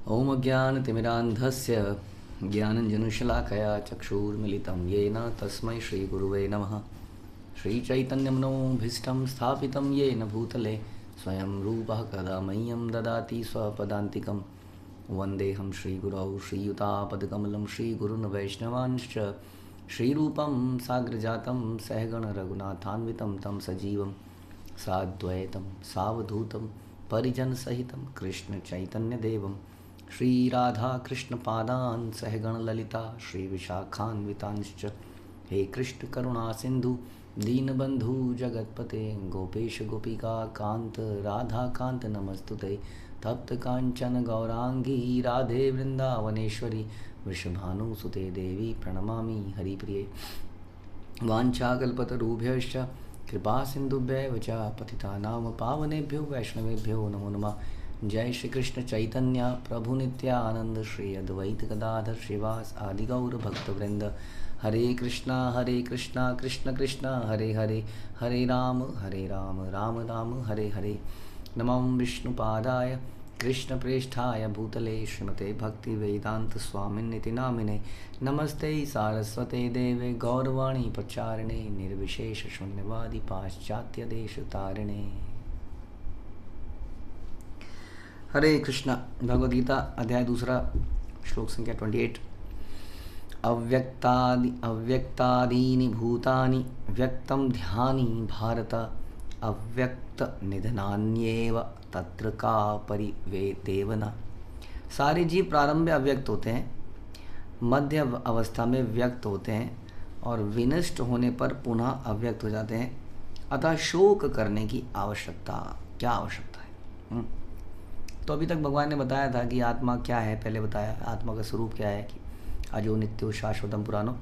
ॐ अज्ञानतिमिरान्धस्य ज्ञानञ्जनशलाकया चक्षुर्मिलितं येन तस्मै श्रीगुरुवे नमः। श्रीचैतन्यमनोभीष्टं स्थापितं येन भूतले स्वयं रूपः कदा मह्यं ददाति स्वपदान्तिकं। वन्देऽहं श्रीगुरौ श्रीयुतापदकमलं श्रीगुरून् वैष्णवांश्च श्रीरूपं साग्रजातं सहगणरघुनाथान्वितं तं सजीवं साद्वैतं सावधूतं परिजनसहितं कृष्णचैतन्यदेवं श्रीराधाकृष्णपादान् सहगणललिता श्रीविशाखान्वितांश्च। हे कृष्ण करुणा सिंधु दीनबंधु जगतपते गोपेश गोपिका कांत राधा कांत नमस्तुते। तप्त कांचन गौरांगी राधे वृंदावनेश्वरी वृषभानुसुते देवी प्रणमामि हरिप्रिये। वाञ्छाकल्पतरुभ्यश्च कृपा सिन्धुभ्यैव च पतितानां पावनेभ्यो वैष्णवेभ्यो नमो नमः। जय श्री कृष्ण चैतन्य प्रभु नित्यानंद श्री अद्वैत गदाधर श्रीवास आदि गौर भक्तवृंद। हरे कृष्णा कृष्ण कृष्ण हरे हरे, हरे राम राम राम हरे हरे। नमो विष्णुपादाय कृष्णप्रेष्ठाय भूतले श्रीमते भक्तिवेदांत स्वामिन्निति नामिने। नमस्ते सारस्वते देवे गौरवाणी प्रचारिणे निर्विशेष शून्यवादी पाश्चात्य देश तारिणे। हरे कृष्णा। भगवद गीता अध्याय 2 श्लोक संख्या 28। अव्यक्तादीनि भूतानि व्यक्तं ध्यानि भारत अव्यक्त निधनान्येव तत्र का परिवेदेवना। सारे जीव प्रारंभ में अव्यक्त होते हैं, मध्य अवस्था में व्यक्त होते हैं और विनष्ट होने पर पुनः अव्यक्त हो जाते हैं। अतः शोक करने की क्या आवश्यकता है। तो अभी तक भगवान ने बताया था कि आत्मा क्या है, पहले बताया आत्मा का स्वरूप क्या है कि अजो नित्यो शाश्वतम पुरानो।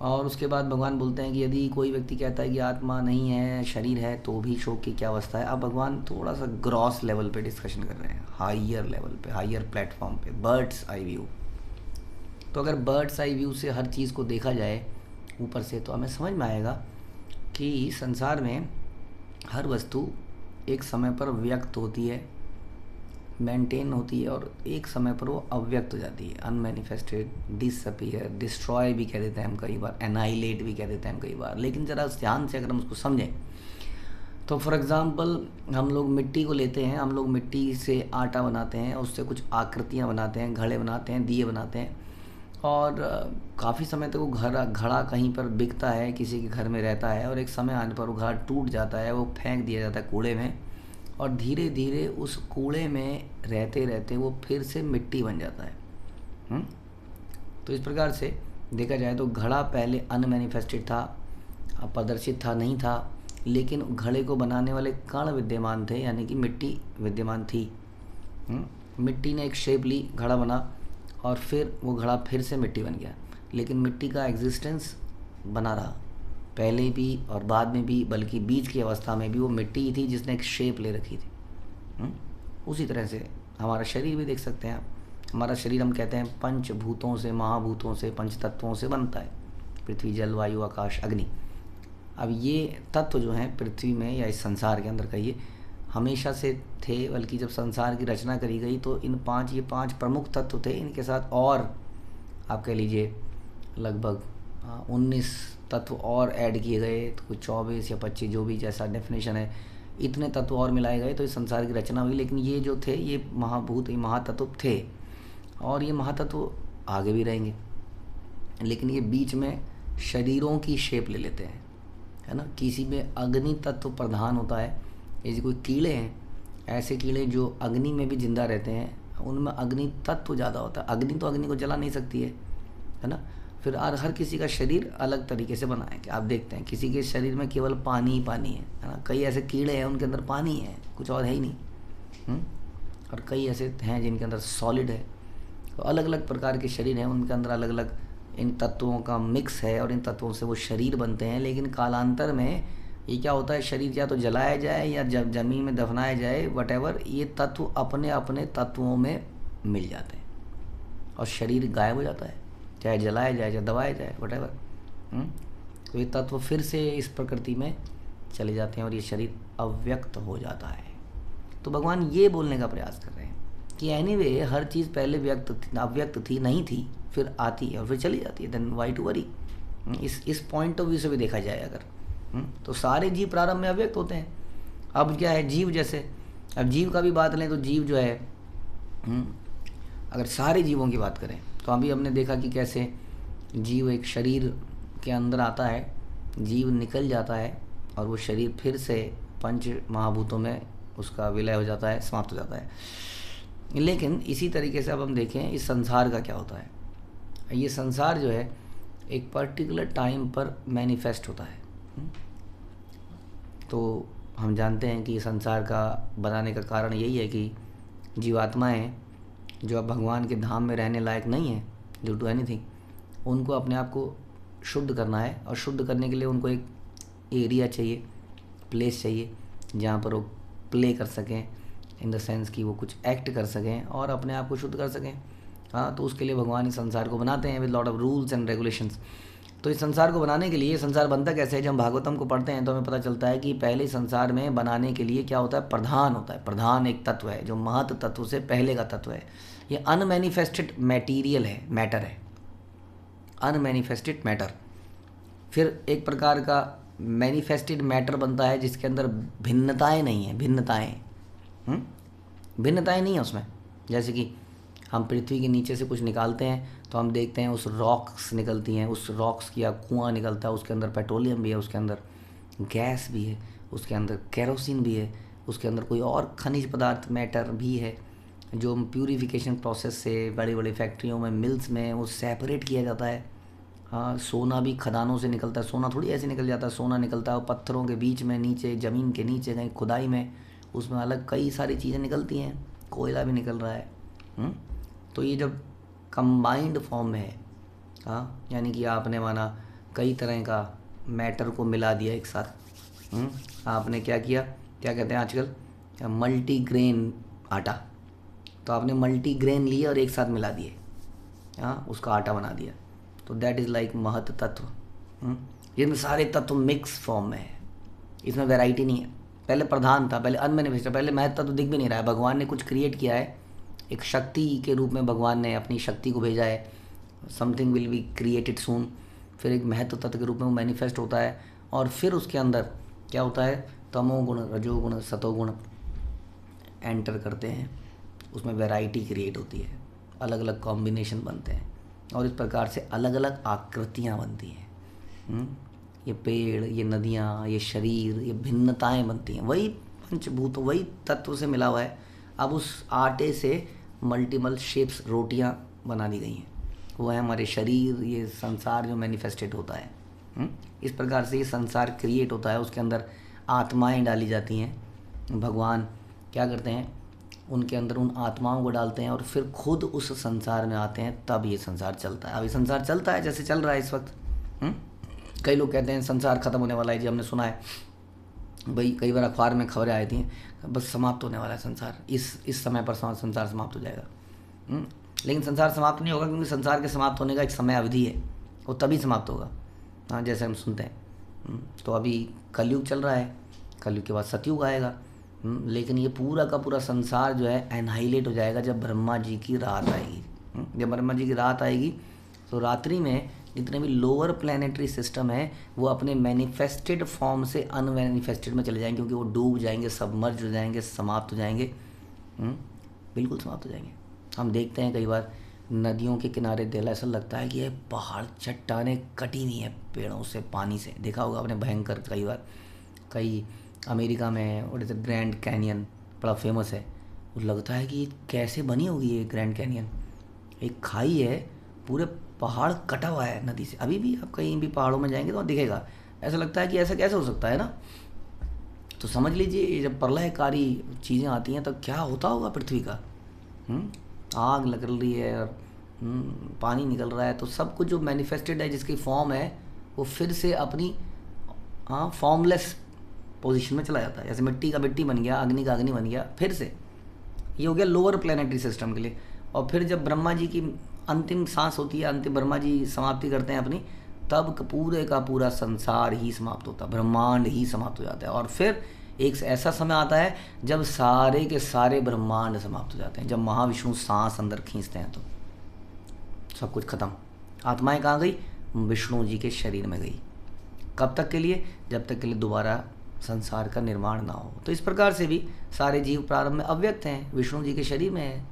और उसके बाद भगवान बोलते हैं कि यदि कोई व्यक्ति कहता है कि आत्मा नहीं है शरीर है तो भी शोक की क्या अवस्था है। अब भगवान थोड़ा सा ग्रॉस लेवल पे डिस्कशन कर रहे हैं, हायर लेवल पे, हायर प्लेटफॉर्म पे, बर्ड्स आई व्यू। तो अगर बर्ड्स आई व्यू से हर चीज़ को देखा जाए ऊपर से तो हमें समझ में आएगा कि संसार में हर वस्तु एक समय पर व्यक्त होती है, मेंटेन होती है और एक समय पर वो अव्यक्त हो जाती है, अनमैनिफेस्टेड, डिसअपीयर, डिस्ट्रॉय भी कह देते हैं हम कई बार, एनाइलेट भी कह देते हैं हम कई बार। लेकिन ज़रा ध्यान से अगर हम उसको समझें तो फॉर एग्ज़ाम्पल हम लोग मिट्टी को लेते हैं, हम लोग मिट्टी से आटा बनाते हैं, उससे कुछ आकृतियाँ बनाते हैं, घड़े बनाते हैं, दिए बनाते हैं और काफ़ी समय तक वो घड़ा कहीं पर बिकता है, किसी के घर में रहता है और एक समय आने पर वो घड़ा टूट जाता है, वो फेंक दिया जाता है कूड़े में और धीरे धीरे उस कूड़े में रहते रहते वो फिर से मिट्टी बन जाता है। तो इस प्रकार से देखा जाए तो घड़ा पहले अनमैनिफेस्टेड था, प्रदर्शित था, नहीं था, लेकिन घड़े को बनाने वाले कण विद्यमान थे, यानी कि मिट्टी विद्यमान थी। मिट्टी ने एक शेप ली, घड़ा बना और फिर वो घड़ा फिर से मिट्टी बन गया, लेकिन मिट्टी का एग्जिस्टेंस बना रहा पहले भी और बाद में भी, बल्कि बीच की अवस्था में भी वो मिट्टी ही थी जिसने एक शेप ले रखी थी। उसी तरह से हमारा शरीर भी देख सकते हैं आप। हमारा शरीर हम कहते हैं पंचभूतों से, महाभूतों से, पंच तत्वों से बनता है, पृथ्वी जल वायु आकाश अग्नि। अब ये तत्व जो हैं पृथ्वी में या इस संसार के अंदर कहिए हमेशा से थे, बल्कि जब संसार की रचना करी गई तो ये 5 प्रमुख तत्व थे। इनके साथ और आप कह लीजिए लगभग 19 तत्व और ऐड किए गए, तो कुछ 24 या 25 जो भी जैसा डेफिनेशन है, इतने तत्व और मिलाए गए तो इस संसार की रचना हुई। लेकिन ये जो थे ये महाभूत, ये महातत्व थे और ये महातत्व आगे भी रहेंगे, लेकिन ये बीच में शरीरों की शेप ले लेते हैं, है ना। किसी में अग्नि तत्व प्रधान होता है, जैसे कोई कीड़े हैं, ऐसे कीड़े जो अग्नि में भी जिंदा रहते हैं, उनमें अग्नि तत्व ज़्यादा होता है। अग्नि तो अग्नि को जला नहीं सकती है ना। फिर हर किसी का शरीर अलग तरीके से बना है कि आप देखते हैं किसी के शरीर में केवल पानी ही पानी है ना। कई ऐसे कीड़े हैं उनके अंदर पानी है, कुछ और है ही नहीं। और कई ऐसे हैं जिनके अंदर सॉलिड है। तो अलग अलग प्रकार के शरीर हैं, उनके अंदर अलग अलग इन तत्वों का मिक्स है और इन तत्वों से वो शरीर बनते हैं। लेकिन कालांतर में ये क्या होता है, शरीर या तो जलाया जाए या जब ज़मीन में दफनाया जाए, वटेवर, ये तत्व अपने अपने तत्वों में मिल जाते हैं और शरीर गायब हो जाता है, चाहे जलाया जाए चाहे दबाया जाए, वटेवर। तो ये तत्व फिर से इस प्रकृति में चले जाते हैं और ये शरीर अव्यक्त हो जाता है। तो भगवान ये बोलने का प्रयास कर रहे हैं कि एनीवे हर चीज़ पहले अव्यक्त थी, नहीं थी, फिर आती है और फिर चली जाती है, देन वाई टू वरी। इस पॉइंट ऑफ व्यू से भी देखा जाए अगर, तो सारे जीव प्रारंभ में अव्यक्त होते हैं। अब क्या है, जीव जैसे, अब जीव का भी बात लें तो जीव जो है, अगर सारे जीवों की बात करें तो अभी हमने देखा कि कैसे जीव एक शरीर के अंदर आता है, जीव निकल जाता है और वो शरीर फिर से पंच महाभूतों में उसका विलय हो जाता है, समाप्त हो जाता है। लेकिन इसी तरीके से अब हम देखें इस संसार का क्या होता है। ये संसार जो है एक पर्टिकुलर टाइम पर मैनिफेस्ट होता है। तो हम जानते हैं कि संसार का बनाने का कारण यही है कि जीवात्माएं जो अब भगवान के धाम में रहने लायक नहीं है ड्यू टू एनीथिंग, उनको अपने आप को शुद्ध करना है, और शुद्ध करने के लिए उनको एक एरिया चाहिए, प्लेस चाहिए जहाँ पर वो प्ले कर सकें, इन द सेंस कि वो कुछ एक्ट कर सकें और अपने आप को शुद्ध कर सकें। हाँ, तो उसके लिए भगवान इस संसार को बनाते हैं with lot of rules and regulations. तो इस संसार को बनाने के लिए, संसार बनता कैसे है, जब हम भागवतम को पढ़ते हैं तो हमें पता चलता है कि पहले संसार में बनाने के लिए क्या होता है, प्रधान होता है। प्रधान एक तत्व है जो महत तत्व से पहले का तत्व है। ये अनमैनिफेस्टेड मैटीरियल है, मैटर है, अनमैनिफेस्टेड मैटर। फिर एक प्रकार का मैनिफेस्टेड मैटर बनता है जिसके अंदर भिन्नताएं नहीं हैं, भिन्नताएं नहीं है उसमें। जैसे कि हम पृथ्वी के नीचे से कुछ निकालते हैं तो हम देखते हैं उस रॉक्स निकलती हैं, उस रॉक्स की कुआं निकलता है, उसके अंदर पेट्रोलियम भी है, उसके अंदर गैस भी है, उसके अंदर केरोसिन भी है, उसके अंदर कोई और खनिज पदार्थ मैटर भी है जो प्यूरिफिकेशन प्रोसेस से बड़े बड़े फैक्ट्रियों में, मिल्स में वो सेपरेट किया जाता है। हाँ, सोना भी खदानों से निकलता है, सोना थोड़ी ऐसे निकल जाता है, सोना निकलता है पत्थरों के बीच में, नीचे ज़मीन के नीचे कहीं खुदाई में, उसमें अलग कई सारी चीज़ें निकलती हैं, कोयला भी निकल रहा है। तो ये जब कंबाइंड फॉर्म में है, हाँ, यानी कि आपने माना कई तरह का मैटर को मिला दिया एक साथ। आपने क्या किया, क्या कहते हैं आजकल, मल्टीग्रेन आटा, तो आपने मल्टीग्रेन लिए और एक साथ मिला दिए, हाँ, उसका आटा बना दिया, तो दैट इज़ लाइक महत तत्व। जिसमें सारे तत्व मिक्स फॉर्म में है, इसमें वैरायटी नहीं है। पहले प्रधान था, पहले अनमैनिफेस्ट, पहले महत तत्व दिख भी नहीं रहा है, भगवान ने कुछ क्रिएट किया है, एक शक्ति के रूप में भगवान ने अपनी शक्ति को भेजा है, समथिंग विल बी क्रिएटेड सून। फिर एक महत्व तत्व के रूप में वो मैनिफेस्ट होता है, और फिर उसके अंदर क्या होता है, तमोगुण, रजोगुण, सतोगुण एंटर करते हैं, उसमें वैरायटी क्रिएट होती है, अलग अलग कॉम्बिनेशन बनते हैं, और इस प्रकार से अलग अलग आकृतियाँ बनती हैं। ये पेड़, ये नदियाँ, ये शरीर, ये भिन्नताएँ बनती हैं, वही पंचभूत, वही तत्व से मिला हुआ है। अब उस आटे से मल्टीपल शेप्स, रोटियां बना दी गई हैं, वो है हमारे शरीर, ये संसार जो मैनिफेस्टेड होता है। इस प्रकार से ये संसार क्रिएट होता है, उसके अंदर आत्माएं डाली जाती हैं। भगवान क्या करते हैं, उनके अंदर उन आत्माओं को डालते हैं और फिर खुद उस संसार में आते हैं, तब ये संसार चलता है। अब ये संसार चलता है जैसे चल रहा है इस वक्त। कई लोग कहते हैं संसार खत्म होने वाला है जी, हमने सुना है भाई, कई बार अखबार में खबरें आई थी, बस समाप्त होने वाला है संसार, इस समय पर संसार समाप्त हो जाएगा। लेकिन संसार समाप्त नहीं होगा, क्योंकि संसार के समाप्त होने का एक समय अवधि है, वो तभी समाप्त होगा। हाँ, जैसे हम सुनते हैं। तो अभी कलयुग चल रहा है, कलयुग के बाद सतयुग आएगा। लेकिन ये पूरा का पूरा संसार जो है एनहाइलेट हो जाएगा जब ब्रह्मा जी की रात आएगी। जब ब्रह्मा जी की रात आएगी तो रात्रि में जितने भी लोअर प्लैनेटरी सिस्टम है वो अपने मैनिफेस्टेड फॉर्म से अनमैनिफेस्टेड में चले जाएंगे, क्योंकि वो डूब जाएंगे, सबमर्ज हो जाएंगे, समाप्त हो जाएंगे, बिल्कुल समाप्त हो जाएंगे। हम देखते हैं कई बार नदियों के किनारे दिल ऐसा लगता है कि ये पहाड़, चट्टानें कटी हुई हैं पेड़ों से, पानी से, देखा होगा आपने भयंकर कई बार। कई अमेरिका में और जैसे ग्रैंड कैनियन बड़ा फेमस है, वो लगता है कि कैसे बनी होगी ये ग्रैंड कैनियन, एक खाई है, पूरे पहाड़ कटा हुआ है नदी से। अभी भी आप कहीं भी पहाड़ों में जाएंगे तो दिखेगा, ऐसा लगता है कि ऐसा कैसे हो सकता है ना। तो समझ लीजिए जब प्रलयकारी चीज़ें आती हैं तब क्या होता होगा पृथ्वी का। आग निकल रही है और पानी निकल रहा है, तो सब कुछ जो मैनिफेस्टेड है, जिसकी फॉर्म है, वो फिर से अपनी फॉर्मलेस पोजीशन में चला जाता है। जैसे मिट्टी का मिट्टी बन गया, अग्नि का अग्नि बन गया, फिर से ये हो गया लोअर प्लैनेटरी सिस्टम के लिए। और फिर जब ब्रह्मा जी की अंतिम सांस होती है, अंतिम ब्रह्मा जी समाप्ति करते हैं अपनी, तब पूरे का पूरा संसार ही समाप्त होता है, ब्रह्मांड ही समाप्त हो जाता है। और फिर एक ऐसा समय आता है जब सारे के सारे ब्रह्मांड समाप्त हो जाते हैं, जब महाविष्णु सांस अंदर खींचते हैं तो सब कुछ खत्म। आत्माएं कहाँ गई? विष्णु जी के शरीर में गई। कब तक के लिए? जब तक के लिए दोबारा संसार का निर्माण ना हो। तो इस प्रकार से भी सारे जीव प्रारंभ में अव्यक्त हैं, विष्णु जी के शरीर में है,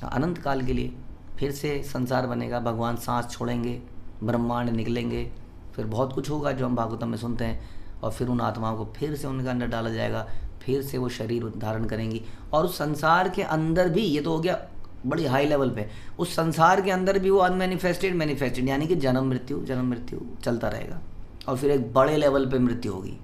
अनंत काल के लिए फिर से संसार बनेगा, भगवान सांस छोड़ेंगे, ब्रह्मांड निकलेंगे, फिर बहुत कुछ होगा जो हम भागवतम में सुनते हैं, और फिर उन आत्माओं को फिर से उनके अंदर डाला जाएगा, फिर से वो शरीर धारण करेंगी। और उस संसार के अंदर भी, ये तो हो गया बड़ी हाई लेवल पे, उस संसार के अंदर भी वो अनमैनिफेस्टेड मैनिफेस्टेड, यानी कि जन्म मृत्यु चलता रहेगा। और फिर एक बड़े लेवल पे मृत्यु होगी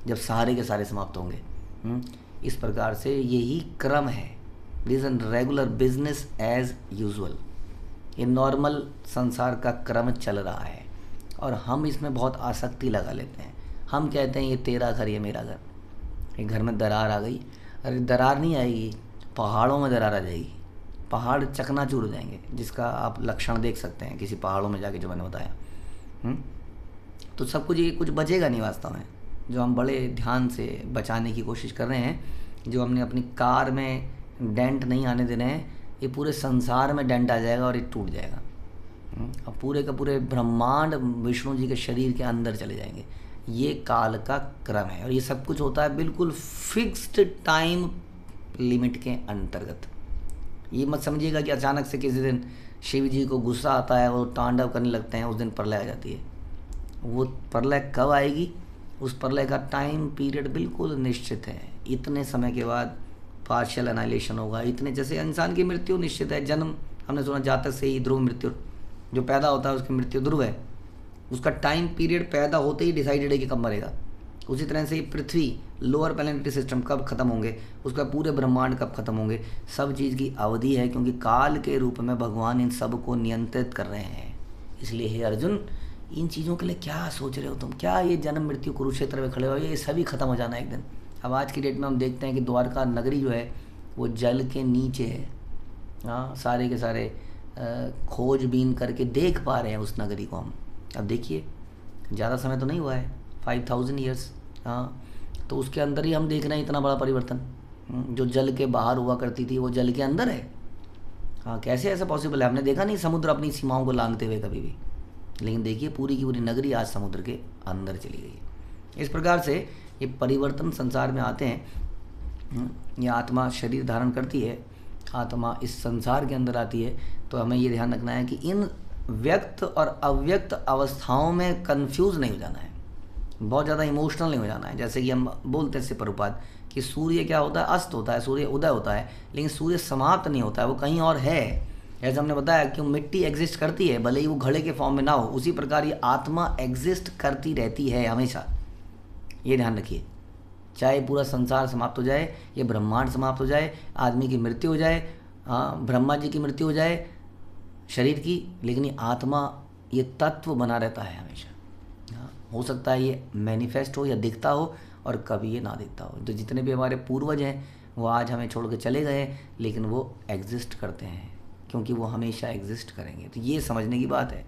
जब सारे के सारे समाप्त होंगे। इस प्रकार से यही क्रम है। This is regular business as usual. ये नॉर्मल संसार का क्रम चल रहा है और हम इसमें बहुत आसक्ति लगा लेते हैं। हम कहते हैं ये तेरा घर, ये मेरा घर। ये घर में दरार आ गई, अरे दरार नहीं आएगी, पहाड़ों में दरार आ जाएगी, पहाड़ चकनाचूर हो जाएंगे, जिसका आप लक्षण देख सकते हैं किसी पहाड़ों में जाके, जो मैंने बताया। तो सब कुछ, ये कुछ बचेगा नहीं वास्तव में, जो हम बड़े ध्यान से बचाने की कोशिश कर रहे हैं, जो हमने अपनी कार में डेंट नहीं आने देने हैं, ये पूरे संसार में डेंट आ जाएगा और ये टूट जाएगा। अब पूरे का पूरे ब्रह्मांड विष्णु जी के शरीर के अंदर चले जाएंगे। ये काल का क्रम है और ये सब कुछ होता है बिल्कुल फिक्स्ड टाइम लिमिट के अंतर्गत। ये मत समझिएगा कि अचानक से किसी दिन शिव जी को गुस्सा आता है और तांडव करने लगते हैं, उस दिन प्रलय आ जाती है। वो प्रलय कब आएगी, उस प्रलय का टाइम पीरियड बिल्कुल निश्चित है। इतने समय के बाद पार्शियल एनाइलेशन होगा, इतने, जैसे इंसान की मृत्यु निश्चित है। जन्म हमने सुना जातक से ही ध्रुव मृत्यु, जो पैदा होता है उसकी मृत्यु ध्रुव है, उसका टाइम पीरियड पैदा होते ही डिसाइडेड है कि कब मरेगा। उसी तरह से पृथ्वी, लोअर प्लैनेटरी सिस्टम कब खत्म होंगे, उसका पूरे ब्रह्मांड कब खत्म होंगे, सब चीज़ की अवधि है, क्योंकि काल के रूप में भगवान इन सब को नियंत्रित कर रहे हैं। इसलिए हे अर्जुन, इन चीज़ों के लिए क्या सोच रहे हो तुम? क्या ये जन्म मृत्यु कुरुक्षेत्र में खड़े हो, ये सभी खत्म हो जाना है एक दिन। अब आज की डेट में हम देखते हैं कि द्वारका नगरी जो है वो जल के नीचे है। हाँ, सारे के सारे खोजबीन करके देख पा रहे हैं उस नगरी को हम। अब देखिए, ज़्यादा समय तो नहीं हुआ है, 5000 ईयर्स। हाँ, तो उसके अंदर ही हम देख रहे हैं इतना बड़ा परिवर्तन। जो जल के बाहर हुआ करती थी वो जल के अंदर है। हाँ, कैसे ऐसा पॉसिबल है? हमने देखा नहीं समुद्र अपनी सीमाओं को लांघते हुए कभी भी, लेकिन देखिए पूरी की पूरी नगरी आज समुद्र के अंदर चली गई है। इस प्रकार से ये परिवर्तन संसार में आते हैं। ये आत्मा शरीर धारण करती है, आत्मा इस संसार के अंदर आती है। तो हमें ये ध्यान रखना है कि इन व्यक्त और अव्यक्त अवस्थाओं में कंफ्यूज नहीं हो जाना है, बहुत ज़्यादा इमोशनल नहीं हो जाना है। जैसे कि हम बोलते हैं प्रभुपाद कि सूर्य क्या होता है? अस्त होता है, सूर्य उदय होता है, लेकिन सूर्य समाप्त नहीं होता है, वो कहीं और है। जैसे हमने बताया कि मिट्टी एग्जिस्ट करती है, भले ही वो घड़े के फॉर्म में ना हो, उसी प्रकार ये आत्मा एग्जिस्ट करती रहती है हमेशा। ये ध्यान रखिए, चाहे पूरा संसार समाप्त हो जाए, ये ब्रह्मांड समाप्त हो जाए, आदमी की मृत्यु हो जाए, हाँ, ब्रह्मा जी की मृत्यु हो जाए शरीर की, लेकिन ये आत्मा, ये तत्व बना रहता है हमेशा। हाँ, हो सकता है ये मैनिफेस्ट हो या दिखता हो, और कभी ये ना दिखता हो। तो जितने भी हमारे पूर्वज हैं वो आज हमें छोड़ के चले गए, लेकिन वो एग्जिस्ट करते हैं, क्योंकि वो हमेशा एग्जिस्ट करेंगे। तो ये समझने की बात है।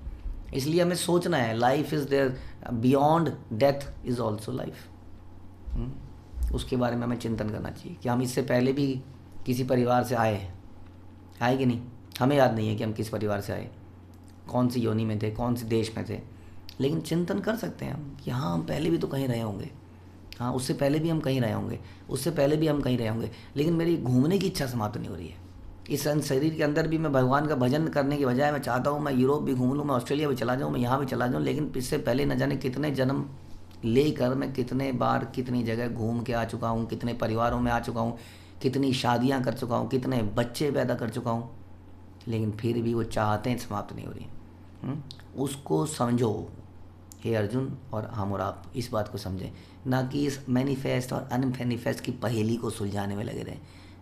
इसलिए हमें सोचना है, life is there, beyond death is also life. उसके बारे में हमें चिंतन करना चाहिए कि हम इससे पहले भी किसी परिवार से आए कि नहीं। हमें याद नहीं है कि हम किस परिवार से आए, कौन सी योनि में थे, कौन से देश में थे, लेकिन चिंतन कर सकते हैं हम कि हाँ, हम पहले भी तो कहीं रहे होंगे। हाँ, उससे पहले भी हम कहीं रहे होंगे, उससे पहले भी हम कहीं रहे होंगे, लेकिन मेरी घूमने की इच्छा समाप्त नहीं हो रही है। इस शरीर के अंदर भी मैं भगवान का भजन करने के बजाय मैं चाहता हूँ मैं यूरोप भी घूम लूँ, मैं ऑस्ट्रेलिया भी चला जाऊँ, मैं यहाँ भी चला जाऊँ, लेकिन इससे पहले न जाने कितने जन्म लेकर मैं कितने बार कितनी जगह घूम के आ चुका हूँ, कितने परिवारों में आ चुका हूँ, कितनी शादियाँ कर चुका हूँ, कितने बच्चे पैदा कर चुका हूँ, लेकिन फिर भी वो चाहते हैं समाप्त नहीं हो रही। उसको समझो हे अर्जुन, और हम और आप इस बात को समझें, ना कि इस मैनिफेस्ट और अनमैनिफेस्ट की पहेली को सुलझाने में लगे रहें,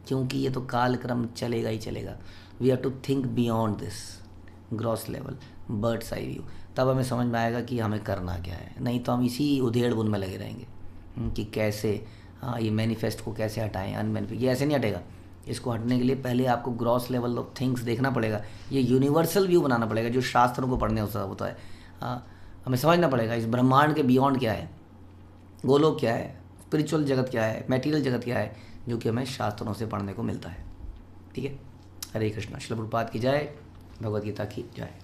क्योंकि ये तो कालक्रम चलेगा ही चलेगा। We have to think beyond this gross level, bird's eye view, तब हमें समझ में आएगा कि हमें करना क्या है। नहीं तो हम इसी उधेड़ बुन में लगे रहेंगे कि कैसे, हाँ, ये मैनिफेस्ट को कैसे हटाएं, अनमैनिफेस्ट, ये ऐसे नहीं हटेगा। इसको हटने के लिए पहले आपको ग्रॉस लेवल ऑफ थिंग्स देखना पड़ेगा, ये यूनिवर्सल व्यू बनाना पड़ेगा जो शास्त्रों को पढ़ने होता है। हाँ, हमें समझना पड़ेगा इस ब्रह्मांड के बियॉन्ड क्या है, गोलोक क्या है, स्पिरिचुअल जगत क्या है, मैटीरियल जगत क्या है, जो कि हमें शास्त्रों से पढ़ने को मिलता है। ठीक है। हरे कृष्णा। श्रील प्रभुपाद की जय, भगवद गीता की जय।